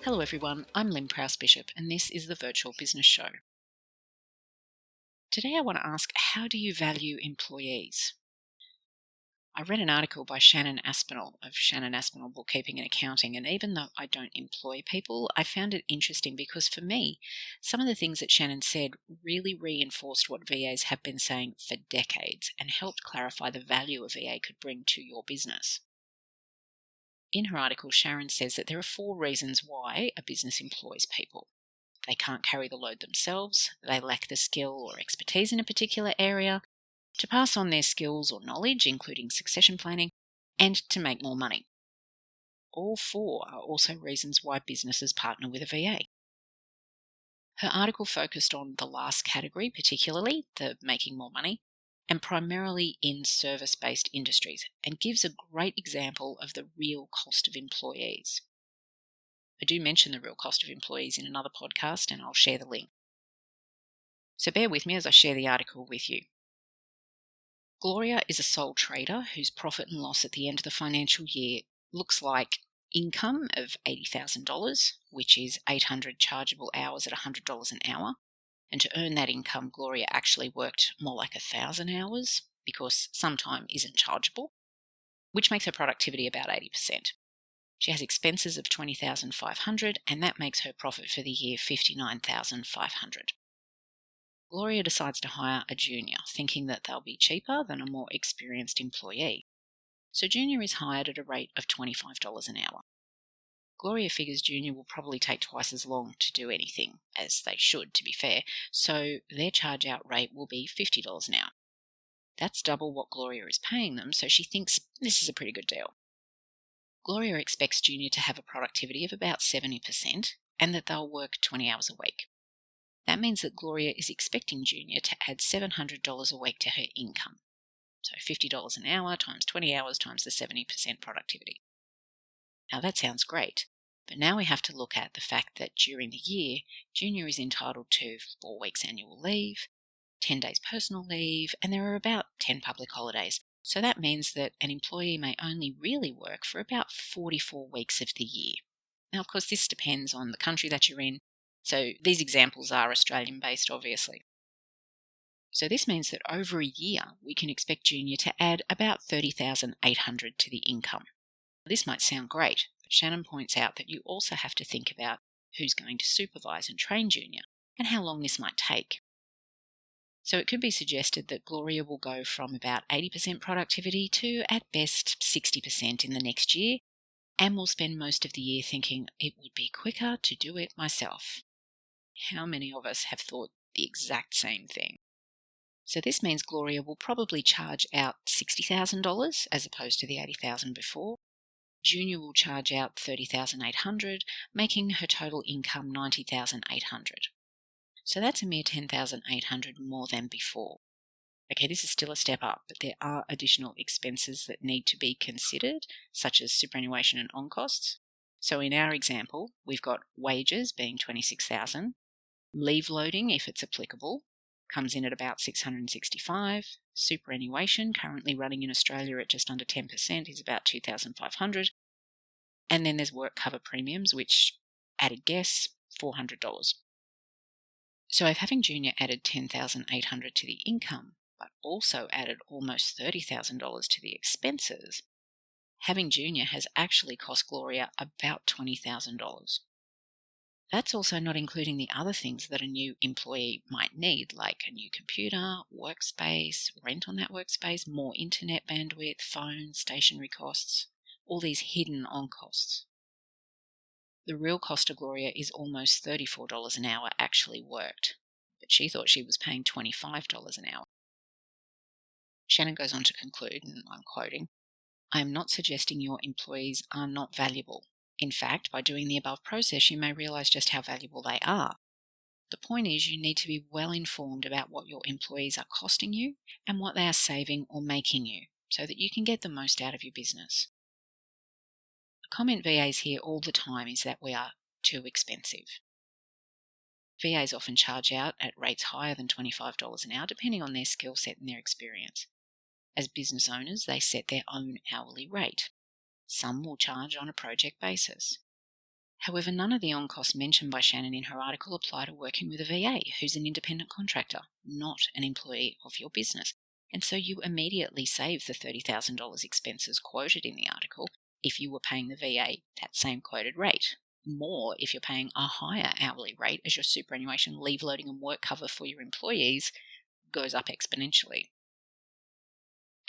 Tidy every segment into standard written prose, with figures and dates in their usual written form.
Hello everyone, I'm Lynn Prowse-Bishop and this is the Virtual Business Show. Today I want to ask, how do you value employees? I read an article by Shannon of Shannon Bookkeeping and Accounting, and even though I don't employ people, I found it interesting because for me, some of the things that Shannon said really reinforced what VAs have been saying for decades and helped clarify the value a VA could bring to your business. In her article, Sharon says that there are 4 reasons why a business employs people. They can't carry the load themselves, they lack the skill or expertise in a particular area, to pass on their skills or knowledge, including succession planning, and to make more money. All 4 are also reasons why businesses partner with a VA. Her article focused on the last category, particularly the making more money, and primarily in service-based industries, and gives a great example of the real cost of employees. I do mention the real cost of employees in another podcast, and I'll share the link. So bear with me as I share the article with you. Gloria is a sole trader whose profit and loss at the end of the financial year looks like income of $80,000, which is 800 chargeable hours at $100 an hour. And to earn that income, Gloria actually worked more like 1,000 hours because some time isn't chargeable, which makes her productivity about 80%. She has expenses of $20,500, and that makes her profit for the year $59,500. Gloria decides to hire a junior, thinking that they'll be cheaper than a more experienced employee. So junior is hired at a rate of $25 an hour. Gloria figures junior will probably take twice as long to do anything, as they should, to be fair, so their charge-out rate will be $50 an hour. That's double what Gloria is paying them, so she thinks this is a pretty good deal. Gloria expects junior to have a productivity of about 70% and that they'll work 20 hours a week. That means that Gloria is expecting junior to add $700 a week to her income. So $50 an hour times 20 hours times the 70% productivity. Now that sounds great, but now we have to look at the fact that during the year, junior is entitled to 4 weeks annual leave, 10 days personal leave, and there are about 10 public holidays. So that means that an employee may only really work for about 44 weeks of the year. Now, of course, this depends on the country that you're in, so these examples are Australian-based, obviously. So this means that over a year, we can expect junior to add about $30,800 to the income. This might sound great, but Shannon points out that you also have to think about who's going to supervise and train junior, and how long this might take. So it could be suggested that Gloria will go from about 80% productivity to, at best, 60% in the next year, and will spend most of the year thinking it would be quicker to do it myself. How many of us have thought the exact same thing? So this means Gloria will probably charge out $60,000 as opposed to the $80,000 before. Junior will charge out $30,800, making her total income $90,800. So that's a mere $10,800 more than before. Okay, this is still a step up, but there are additional expenses that need to be considered, such as superannuation and on-costs. So in our example, we've got wages being $26,000, leave loading, if it's applicable, comes in at about $665, superannuation, currently running in Australia at just under 10%, is about $2,500, and then there's work cover premiums, which, at a guess, $400. So if having junior added $10,800 to the income, but also added almost $30,000 to the expenses, having junior has actually cost Gloria about $20,000. That's also not including the other things that a new employee might need, like a new computer, workspace, rent on that workspace, more internet bandwidth, phone, stationery costs, all these hidden on-costs. The real cost to Gloria is almost $34 an hour actually worked, but she thought she was paying $25 an hour. Shannon goes on to conclude, and I'm quoting, "I am not suggesting your employees are not valuable. In fact, by doing the above process, you may realize just how valuable they are. The point is you need to be well informed about what your employees are costing you and what they are saving or making you, so that you can get the most out of your business." A comment VAs hear all the time is that we are too expensive. VAs often charge out at rates higher than $25 an hour, depending on their skill set and their experience. As business owners, they set their own hourly rate. Some will charge on a project basis. However, none of the on-costs mentioned by Shannon in her article apply to working with a VA who's an independent contractor, not an employee of your business. And so you immediately save the $30,000 expenses quoted in the article if you were paying the VA that same quoted rate. More if you're paying a higher hourly rate, as your superannuation, leave loading and work cover for your employees goes up exponentially.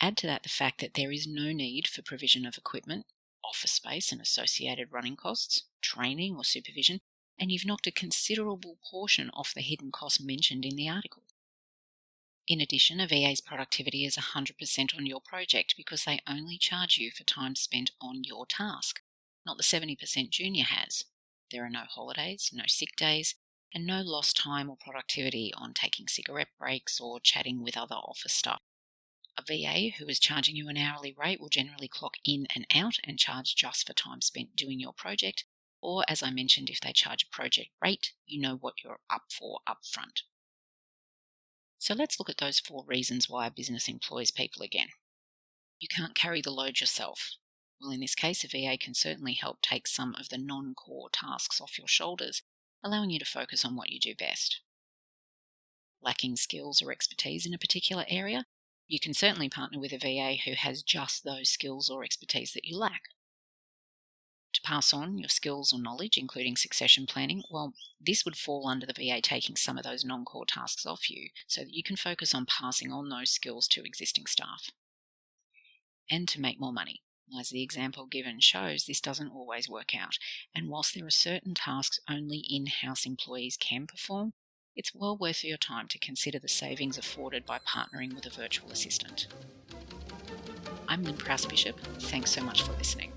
Add to that the fact that there is no need for provision of equipment, office space and associated running costs, training or supervision, and you've knocked a considerable portion off the hidden costs mentioned in the article. In addition, a VA's productivity is 100% on your project because they only charge you for time spent on your task, not the 70% junior has. There are no holidays, no sick days, and no lost time or productivity on taking cigarette breaks or chatting with other office staff. A VA who is charging you an hourly rate will generally clock in and out and charge just for time spent doing your project, or as I mentioned, if they charge a project rate, you know what you're up for up front. So let's look at those 4 reasons why a business employs people again. You can't carry the load yourself. Well, in this case, a VA can certainly help take some of the non-core tasks off your shoulders, allowing you to focus on what you do best. Lacking skills or expertise in a particular area? You can certainly partner with a VA who has just those skills or expertise that you lack. To pass on your skills or knowledge, including succession planning, well, this would fall under the VA taking some of those non-core tasks off you so that you can focus on passing on those skills to existing staff. And to make more money. As the example given shows, this doesn't always work out, and whilst there are certain tasks only in-house employees can perform, it's well worth your time to consider the savings afforded by partnering with a virtual assistant. I'm Prowse-Bishop. Thanks so much for listening.